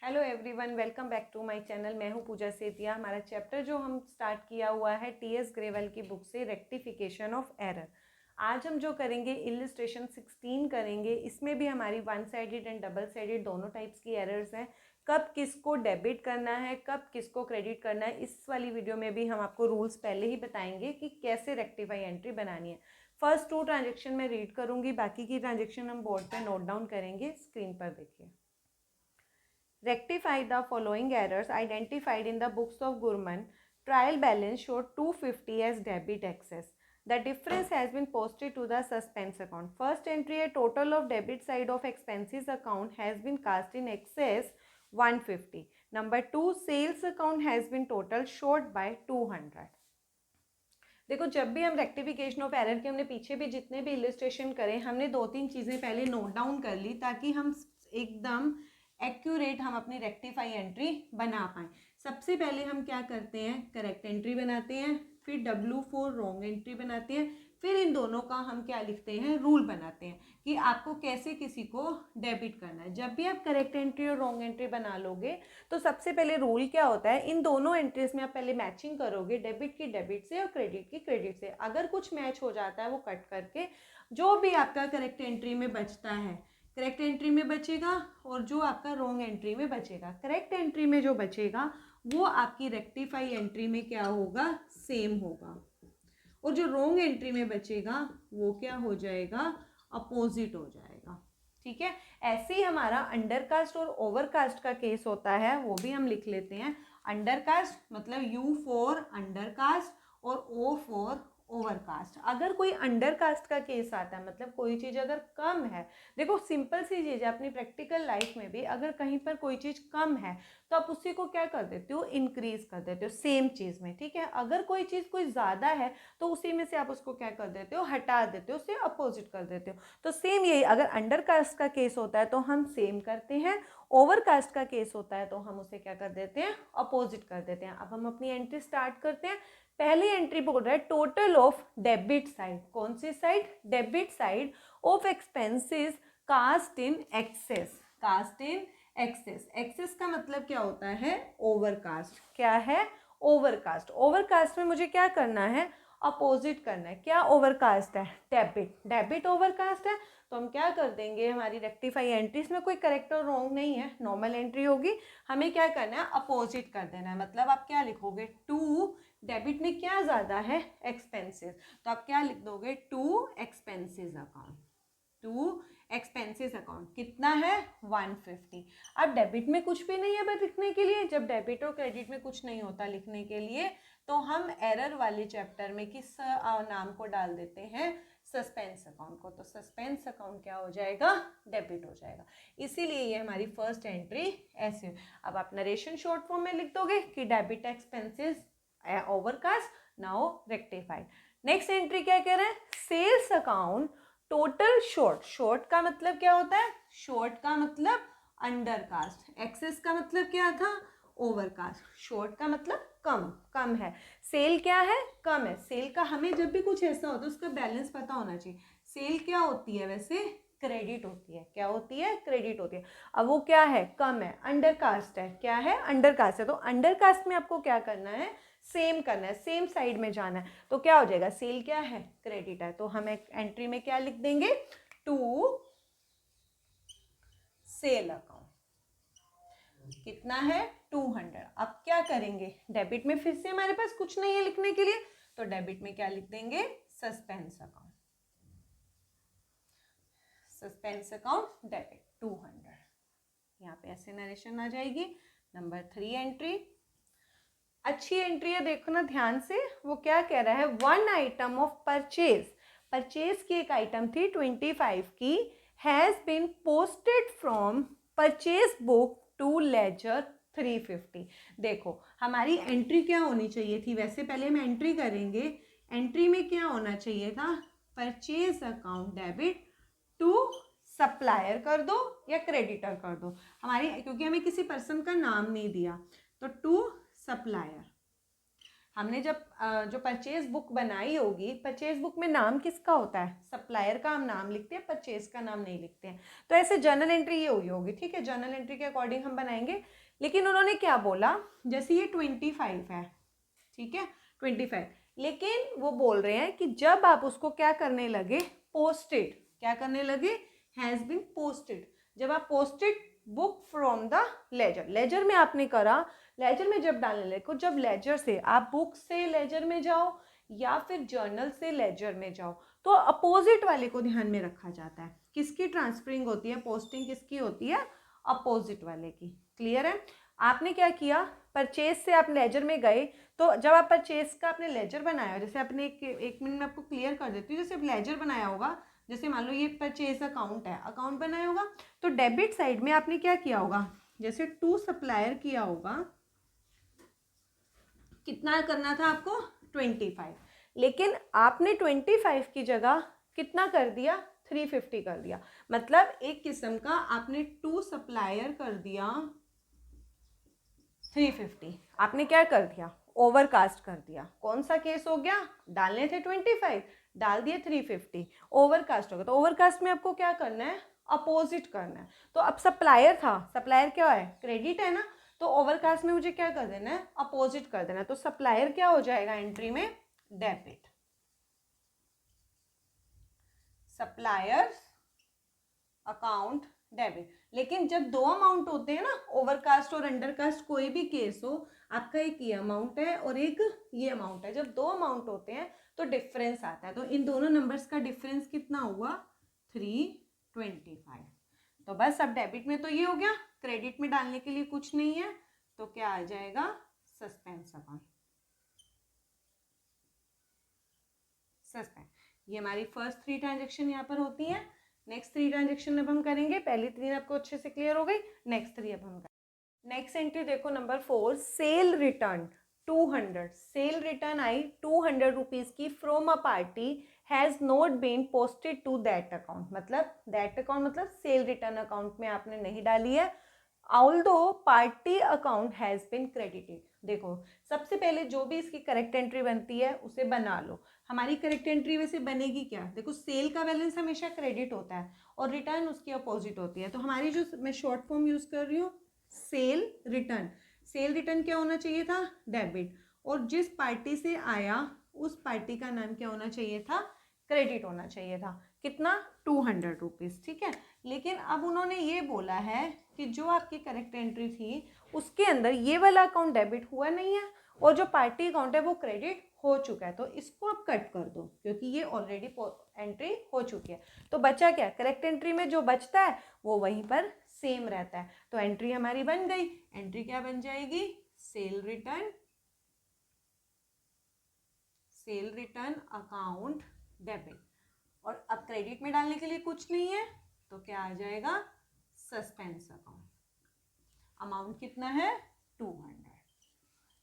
Hello everyone, welcome back to my channel. मैं हूं पूजा सेतिया। हमारा चैप्टर जो हम स्टार्ट किया हुआ है टीएस ग्रेवल की बुक से, रेक्टिफिकेशन ऑफ एरर। आज हम जो करेंगे इलिस्ट्रेशन 16 करेंगे। इसमें भी हमारी one sided and double sided दोनों टाइप्स की एरर्स हैं। कब किसको डेबिट करना है, कब किसको क्रेडिट करना है, इस वाली वीडियो में भी हम आपको रूल्स पहले ही बताएंगे कि कैसे रेक्टिफाई एंट्री बनानी है। फर्स्ट 2 ट्रांजेक्शन मैं रीड करूंगी, बाकी की ट्रांजेक्शन हम बोर्ड पे नोट डाउन करेंगे। स्क्रीन पर देखिए। Rectify the following errors identified in the books of Gurman. Trial balance showed 250 as debit excess. The difference has been posted to the suspense account. First entry, a total of debit side of expenses account has been cast in excess 150. Number 2, sales account has been total short by 200. देखो, जब भी हम rectification of error के हमने पीछे भी जितने भी इलिस्ट्रेशन करे, हमने 2-3 चीज़ें पहले नोट डाउन कर ली ताकि हम एकदम एक्यूरेट हम अपनी रेक्टिफाई एंट्री बना पाएँ। सबसे पहले हम क्या करते हैं, करेक्ट एंट्री बनाते हैं, फिर W4 रॉन्ग एंट्री बनाते हैं, फिर इन दोनों का हम क्या लिखते हैं, रूल बनाते हैं कि आपको कैसे किसी को डेबिट करना है। जब भी आप करेक्ट एंट्री और रॉन्ग एंट्री बना लोगे तो सबसे पहले रूल क्या होता है, इन दोनों एंट्रीज में आप पहले मैचिंग करोगे, डेबिट की डेबिट से और क्रेडिट की क्रेडिट से। अगर कुछ मैच हो जाता है वो कट करके जो भी आपका करेक्ट एंट्री में बचता है करेक्ट एंट्री में बचेगा, और जो आपका रॉन्ग एंट्री में बचेगा, करेक्ट एंट्री में जो बचेगा वो आपकी रेक्टिफाई एंट्री में क्या होगा, सेम होगा, और जो रॉन्ग एंट्री में बचेगा वो क्या हो जाएगा, अपोजिट हो जाएगा। ठीक है। ऐसे ही हमारा अंडरकास्ट और ओवरकास्ट का केस होता है, वो भी हम लिख लेते हैं। अंडरकास्ट मतलब U फॉर अंडरकास्ट और O फॉर ओवरकास्ट। अगर कोई अंडरकास्ट का केस आता है, मतलब कोई चीज़ अगर कम है, देखो सिंपल सी चीज़ है, अपनी प्रैक्टिकल लाइफ में भी अगर कहीं पर कोई चीज़ कम है तो आप उसी को क्या कर देते हो, इंक्रीज कर देते हो सेम चीज़ में। ठीक है। अगर कोई चीज़ कोई ज़्यादा है तो उसी में से आप उसको क्या कर देते हो, हटा देते हो, उससे अपोजिट कर देते हो। तो सेम यही, अगर अंडरकास्ट का केस होता है तो हम सेम करते हैं, ओवरकास्ट का केस होता है तो हम उसे क्या कर देते हैं, अपोजिट कर देते हैं। अब हम अपनी एंट्री स्टार्ट करते हैं। पहली एंट्री बोल रहा है टोटल ऑफ डेबिट साइड। कौन सी side, debit side of expenses cost in excess. Cost in excess, excess का मतलब क्या होता है, ओवरकास्ट। क्या है, ओवरकास्ट। ओवरकास्ट में मुझे क्या करना है, अपोजिट करना है। क्या ओवरकास्ट है, डेबिट। डेबिट ओवरकास्ट है तो हम क्या कर देंगे, हमारी रेक्टिफाई एंट्री में कोई करेक्ट और रॉन्ग नहीं है, नॉर्मल एंट्री होगी। हमें क्या करना है, अपोजिट कर देना है। मतलब आप क्या लिखोगे, टू, डेबिट में क्या ज़्यादा है, एक्सपेंसेस, तो आप क्या लिख दोगे, to expenses account. To expenses account कितना है, 150। अब डेबिट में कुछ भी नहीं है बस लिखने के लिए। जब डेबिट और क्रेडिट में कुछ नहीं होता लिखने के लिए तो हम एरर वाले चैप्टर में किस नाम को डाल देते हैं, सस्पेंस अकाउंट को। तो सस्पेंस अकाउंट क्या हो जाएगा, डेबिट हो जाएगा। इसीलिए ये हमारी फर्स्ट एंट्री ऐसे। अब आप नरेशन शॉर्ट फॉर्म में लिख दोगे कि debit expenses overcast, now rectified. Next entry क्या कह रहे हैं, sales account total short. Short का मतलब क्या होता है, शॉर्ट का मतलब अंडरकास्ट। एक्सेस का मतलब क्या था, ओवरकास्ट। शॉर्ट का मतलब कम, कम है। सेल क्या है, कम है। सेल का हमें जब भी कुछ ऐसा होता है उसका बैलेंस पता होना चाहिए। सेल क्या होती है वैसे, क्रेडिट होती है। क्या होती है, क्रेडिट होती है। अब वो क्या है, कम है, अंडरकास्ट है। क्या है, अंडरकास्ट है। तो अंडरकास्ट में आपको क्या करना है, सेम करना है, सेम साइड में जाना है। तो क्या हो जाएगा, सेल क्या है, क्रेडिट है, तो हम एक एंट्री में क्या लिख देंगे, टू सेल अकाउंट। कितना है, 200। अब क्या करेंगे, डेबिट में फिर से हमारे पास कुछ नहीं है लिखने के लिए, तो डेबिट में क्या लिख देंगे, suspense account. Suspense account debit 200। यहाँ पे ऐसे नरेशन आ जाएगी। नंबर 3 एंट्री अच्छी एंट्री है, देखो ना ध्यान से। वो क्या कह रहा है, one item of purchase. Purchase की एक आइटम थी 25 की, has been posted from purchase book to ledger 350। देखो हमारी एंट्री क्या होनी चाहिए थी, वैसे पहले हम एंट्री करेंगे। एंट्री में क्या होना चाहिए था, purchase account debit to supplier कर दो या क्रेडिटर कर दो हमारी, क्योंकि हमें किसी पर्सन का नाम नहीं दिया, तो टू सप्लायर। हमने जब जो परचेज बुक बनाई होगी, परचेज बुक में नाम किसका होता है, सप्लायर का हम नाम लिखते हैं, परचेज का नाम नहीं लिखते हैं। तो ऐसे जर्नल एंट्री ये हुई होगी, ठीक है, जर्नल एंट्री के अकॉर्डिंग हम बनाएंगे। लेकिन उन्होंने क्या बोला, जैसे ये 25 है, ठीक है 25, लेकिन वो बोल रहे हैं कि जब आप उसको क्या करने लगे, पोस्टेड, क्या करने लगे, हैज़ बीन पोस्टेड, जब आप posted book from the ledger, ledger में आपने करा, लेजर में जब डालने लगे, जब लेजर से आप बुक से लेजर में जाओ या फिर जर्नल से लेजर में जाओ, तो अपोजिट वाले को ध्यान में रखा जाता है। किसकी ट्रांसफरिंग होती है, पोस्टिंग किसकी होती है, अपोजिट वाले की। क्लियर है। आपने क्या किया, परचेज से आप लेजर में गए, तो जब आप परचेज का आपने लेजर बनाया, जैसे आपने एक मिनट में आपको क्लियर कर देती हूँ, जैसे लेजर बनाया होगा, जैसे मान लो ये परचेज अकाउंट है, अकाउंट बनाया होगा, तो डेबिट साइड में आपने क्या किया होगा, जैसे टू सप्लायर किया होगा, कितना करना था आपको 25, लेकिन आपने 25 की जगह कितना कर दिया, 350 कर दिया। मतलब एक किस्म का आपने टू सप्लायर कर दिया 350, आपने क्या कर दिया, ओवरकास्ट कर दिया। कौन सा केस हो गया, डालने थे 25, डाल दिए 350, ओवरकास्ट हो गया। तो ओवरकास्ट में आपको क्या करना है, अपोजिट करना है। तो अब सप्लायर था, सप्लायर क्या है, क्रेडिट है ना, तो ओवरकास्ट में मुझे क्या कर देना है, अपोजिट कर देना है। तो सप्लायर क्या हो जाएगा एंट्री में, डेबिट, सप्लायर्स अकाउंट डेबिट। लेकिन जब दो अमाउंट होते हैं ना, ओवरकास्ट और अंडरकास्ट, कोई भी केस हो, आपका एक ये अमाउंट है और एक ये अमाउंट है, जब दो अमाउंट होते हैं तो डिफरेंस आता है। तो इन दोनों नंबर्स का डिफरेंस कितना हुआ, 325। तो बस अब डेबिट में तो ये हो गया, क्रेडिट में डालने के लिए कुछ नहीं है, तो क्या आ जाएगा, सस्पेंस अकाउंट, सस्पेंस। ये हमारी फर्स्ट 3 ट्रांजेक्शन यहाँ पर होती हैं। नेक्स्ट 3 ट्रांजेक्शन अब हम करेंगे, पहली 3 आपको अच्छे से क्लियर हो गई, नेक्स्ट 3 अब हम करेंगे। नेक्स्ट एंट्री देखो नंबर 4, sale return 200, sale return I 200 rupees की from a party has not been posted to that account. मतलब दैट अकाउंट मतलब सेल रिटर्न अकाउंट में आपने नहीं डाली है, although party account has been credited. देखो सबसे पहले जो भी इसकी करेक्ट एंट्री बनती है उसे बना लो। हमारी करेक्ट एंट्री वैसे बनेगी क्या, देखो सेल का बैलेंस हमेशा क्रेडिट होता है और रिटर्न उसकी अपोजिट होती है। तो हमारी जो मैं शॉर्ट फॉर्म यूज कर रही हूँ, सेल रिटर्न, सेल रिटर्न क्या होना चाहिए था, डेबिट, और जिस पार्टी से आया उस पार्टी का नाम क्या होना चाहिए था, क्रेडिट होना चाहिए था। कितना, 200 रुपीज़, ठीक है। लेकिन अब उन्होंने ये बोला है कि जो आपकी करेक्ट एंट्री थी उसके अंदर ये वाला अकाउंट डेबिट हुआ नहीं है और जो पार्टी अकाउंट है वो क्रेडिट हो चुका है। तो इसको आप कट कर दो क्योंकि ये ऑलरेडी एंट्री हो चुकी है। तो बचा क्या, करेक्ट एंट्री में जो बचता है वो वहीं पर सेम रहता है। तो एंट्री हमारी बन गई, एंट्री क्या बन जाएगी, cell return, cell return account debit. और अब क्रेडिट में डालने के लिए कुछ नहीं है तो क्या आ जाएगा, सस्पेंस अकाउंट। अमाउंट कितना है, 200।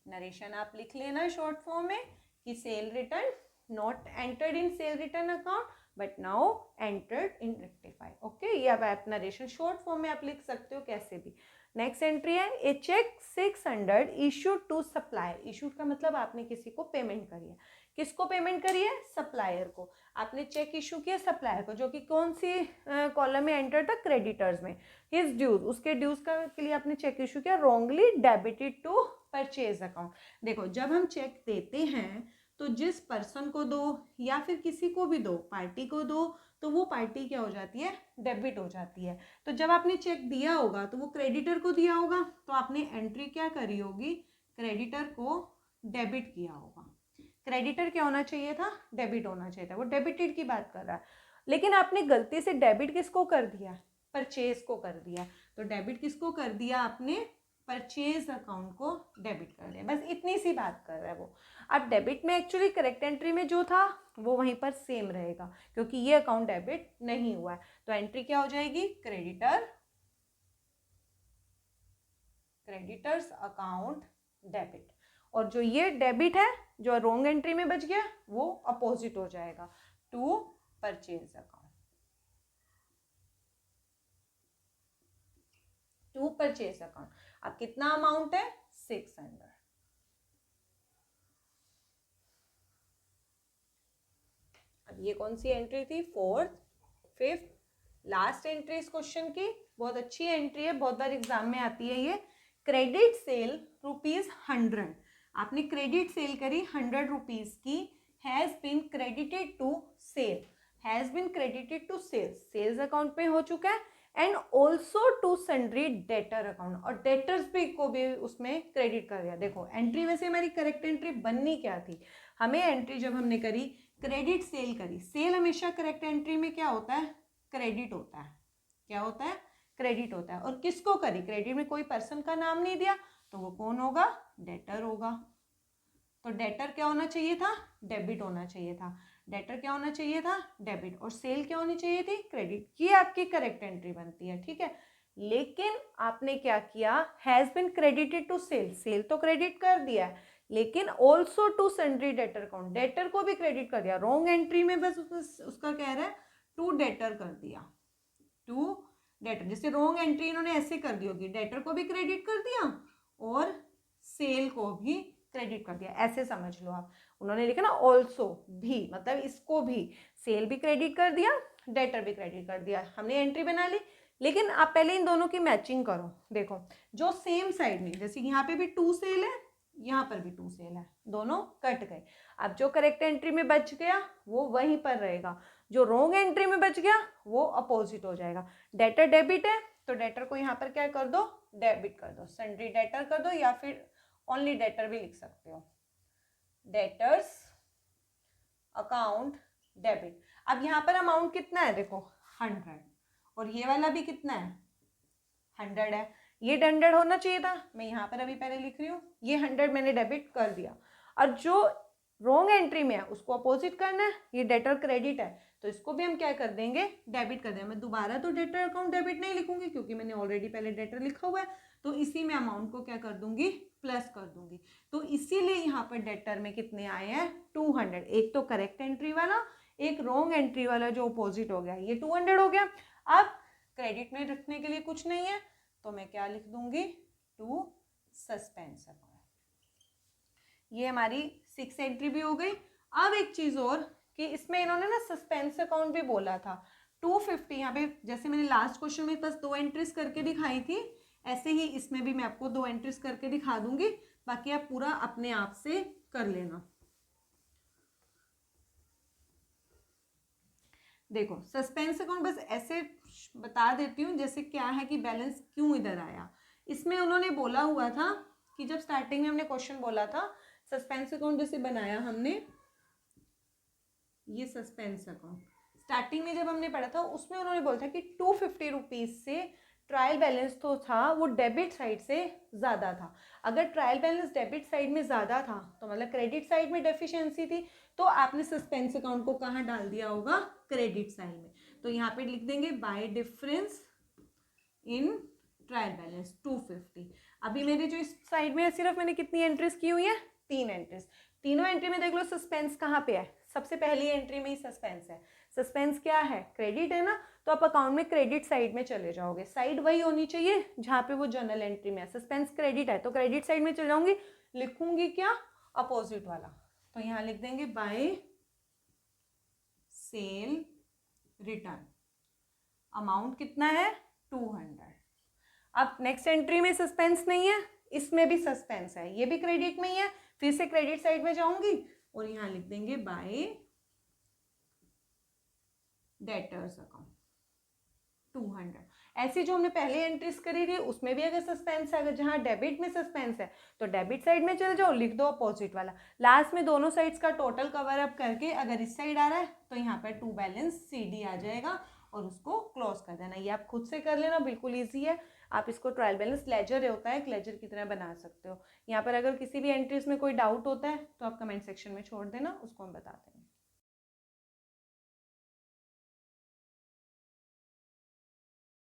नरेशन आप लिख लेना शॉर्ट फॉर्म में कि cell return not entered in cell return account but now entered in rectify. Okay, ये अब आप नरेशन शॉर्ट फॉर्म में आप लिख सकते हो कैसे भी। नेक्स्ट एंट्री है, a cheque 600 issued to supplier. Issued का मतलब आपने किसी को पेमेंट करी है। किसको पेमेंट करी है, सप्लायर को। आपने चेक इशू किया सप्लायर को, जो कि कौन सी कॉलम में एंटर था, क्रेडिटर्स में। हिज ड्यूज, उसके ड्यूज का के लिए आपने चेक इशू किया, wrongly debited to purchase account. देखो जब हम चेक देते हैं तो जिस पर्सन को दो या फिर किसी को भी दो, पार्टी को दो, तो वो पार्टी क्या हो जाती है, डेबिट हो जाती है। तो जब आपने चेक दिया होगा तो वो क्रेडिटर को दिया होगा, तो आपने एंट्री क्या करी होगी, क्रेडिटर को डेबिट किया होगा। क्रेडिटर क्या होना चाहिए था, डेबिट होना चाहिए था, वो डेबिटेड की बात कर रहा है। लेकिन आपने गलती से डेबिट किसको कर दिया, परचेज को कर दिया। तो डेबिट किसको कर दिया आपने, परचेज अकाउंट को डेबिट कर दिया। बस इतनी सी बात कर रहा है वो। अब डेबिट में एक्चुअली करेक्ट एंट्री में जो था वो वहीं पर सेम रहेगा क्योंकि ये अकाउंट डेबिट नहीं हुआ है। तो एंट्री क्या हो जाएगी, क्रेडिटर, क्रेडिटर्स अकाउंट डेबिट। और जो ये डेबिट है जो रॉन्ग एंट्री में बच गया वो अपोजिट हो जाएगा, to purchase account, to purchase account. अब कितना अमाउंट है, 600। अब ये कौन सी एंट्री थी, 4th, 5th, लास्ट एंट्री इस क्वेश्चन की, बहुत अच्छी एंट्री है, बहुत बार एग्जाम में आती है ये। क्रेडिट सेल ₹100, आपने क्रेडिट सेल करी 100 रुपीज की, has been credited to sale, has been credited to sales, sales account में हो चुका है, and also to sundry debtor account, और डेटर्स को भी उसमें क्रेडिट कर दिया। देखो एंट्री वैसे हमारी करेक्ट एंट्री बननी क्या थी, हमें एंट्री जब हमने करी क्रेडिट सेल करी, सेल हमेशा करेक्ट एंट्री में क्या होता है, क्रेडिट होता है, क्या होता है, क्रेडिट होता है। और किसको करी, क्रेडिट में कोई पर्सन का नाम नहीं दिया, तो वो कौन होगा, डेटर होगा। तो डेटर क्या होना चाहिए था, डेबिट होना चाहिए था, डेटर क्या होना चाहिए था, डेबिट, और सेल क्या होनी चाहिए थी, क्रेडिट। ये आपकी करेक्ट एंट्री बनती है, ठीक है। लेकिन आपने क्या किया, has been credited to sale, sale तो क्रेडिट कर दिया है, लेकिन also to sundry debtor account, debtor को भी क्रेडिट कर दिया। रॉन्ग एंट्री में बस उसका कह रहा है टू डेटर कर दिया, टू डेटर, जैसे रॉन्ग एंट्री इन्होंने ऐसे कर दी होगी, डेटर को भी क्रेडिट कर दिया और सेल को भी क्रेडिट कर दिया, ऐसे समझ लो आप। उन्होंने लिखा ना ऑल्सो भी, मतलब इसको भी, सेल भी क्रेडिट कर दिया, डेटर भी क्रेडिट कर दिया, हमने एंट्री बना ली। लेकिन आप पहले इन दोनों की मैचिंग करो, देखो जो सेम साइड में, जैसे यहाँ पे भी 2 सेल है, यहाँ पर भी 2 सेल है, दोनों कट गए। अब जो करेक्ट एंट्री में बच गया वो वहीं पर रहेगा, जो रॉन्ग एंट्री में बच गया वो अपोजिट हो जाएगा। डेटर डेबिट है तो डेटर को यहाँ पर क्या कर दो, डेबिट कर दो, सन्ड्री डेटर कर दो, या फिर ओनली डेटर भी लिख सकते हो, डेटर्स अकाउंट डेबिट। अब यहाँ पर अमाउंट कितना है, देखो 100, और ये वाला भी कितना है, 100 है, ये 100 होना चाहिए था, मैं यहाँ पर अभी पहले लिख रही हूँ, ये 100 मैंने डेबिट कर दिया। और जो रॉन्ग एंट्री में है उसको अपोजिट करना है, ये डेटर क्रेडिट है तो इसको भी हम क्या कर देंगे, डेबिट कर देंगे। मैं दोबारा तो डेटर अकाउंट डेबिट नहीं लिखूंगी क्योंकि मैंने ऑलरेडी पहले डेटर लिखा हुआ है, तो इसी में अमाउंट को क्या कर दूंगी, प्लस कर दूंगी। तो इसीलिए यहाँ पर डेटर में कितने आए हैं, 200, एक तो करेक्ट एंट्री वाला, एक रॉन्ग एंट्री वाला जो अपोजिट हो गया, ये 200 हो गया। अब क्रेडिट में रखने के लिए कुछ नहीं है तो मैं क्या लिख दूंगी, टू सस्पेंस अकाउंट। ये हमारी 6 एंट्री भी हो गई। अब एक चीज और कि इसमें इन्होंने ना सस्पेंस अकाउंट भी बोला था, 250, यहाँ पे जैसे मैंने लास्ट क्वेश्चन में बस 2 एंट्रीज करके दिखाई थी, ऐसे ही इसमें भी मैं आपको 2 एंट्रीज करके दिखा दूंगी, बाकी आप पूरा अपने आप से कर लेना। देखो सस्पेंस अकाउंट बस ऐसे बता देती हूँ जैसे क्या है कि बैलेंस क्यों इधर आया। इसमें उन्होंने बोला हुआ था कि जब स्टार्टिंग में हमने क्वेश्चन बोला था, सस्पेंस अकाउंट जैसे बनाया हमने, ये सस्पेंस अकाउंट स्टार्टिंग में जब हमने पढ़ा था उसमें उन्होंने बोला था कि 250 रुपीज से ट्रायल बैलेंस तो था वो डेबिट साइड से ज़्यादा था। अगर ट्रायल बैलेंस डेबिट साइड में ज़्यादा था तो मतलब क्रेडिट साइड में डेफिशिएंसी थी, तो आपने सस्पेंस अकाउंट को कहाँ डाल दिया होगा, क्रेडिट साइड में। तो यहाँ पे लिख देंगे bye difference in trial balance 250। अभी मेरे जो इस साइड में है सिर्फ मैंने कितनी एंट्रीज की हुई है, 3 एंट्रीज। तीनों एंट्री में देख लो सस्पेंस कहाँ पे है, सबसे पहली एंट्री में ही सस्पेंस है। सस्पेंस क्या है, क्रेडिट है ना, तो आप अकाउंट में क्रेडिट साइड में चले जाओगे, साइड वही होनी चाहिए जहाँ पे वो जर्नल एंट्री में है। सस्पेंस क्रेडिट है तो क्रेडिट साइड में चले जाऊंगी, लिखूंगी क्या, अपोजिट वाला। तो यहाँ लिख देंगे बाय सेल रिटर्न, अमाउंट कितना है 200। अब नेक्स्ट एंट्री में सस्पेंस नहीं है, इसमें भी सस्पेंस है, ये भी क्रेडिट में ही है, फिर से क्रेडिट साइड में जाऊंगी और यहाँ लिख देंगे बाय डेटर्स अकाउंट 200। ऐसी जो हमने पहले एंट्रीज करी थी उसमें भी अगर सस्पेंस है, अगर जहाँ डेबिट में सस्पेंस है तो डेबिट साइड में चल जाओ, लिख दो अपोजिट वाला। लास्ट में दोनों साइड्स का टोटल कवर अप करके अगर इस साइड आ रहा है तो यहाँ पर टू बैलेंस CD आ जाएगा और उसको क्लोज कर देना। ये आप खुद से कर लेना, बिल्कुल ईजी है। आप इसको ट्रायल बैलेंस लेजर होता है, एक लेजर की तरह बना सकते हो। यहाँ पर अगर किसी भी एंट्रीज में कोई डाउट होता है तो आप कमेंट सेक्शन में छोड़ देना, उसको हम बता देंगे।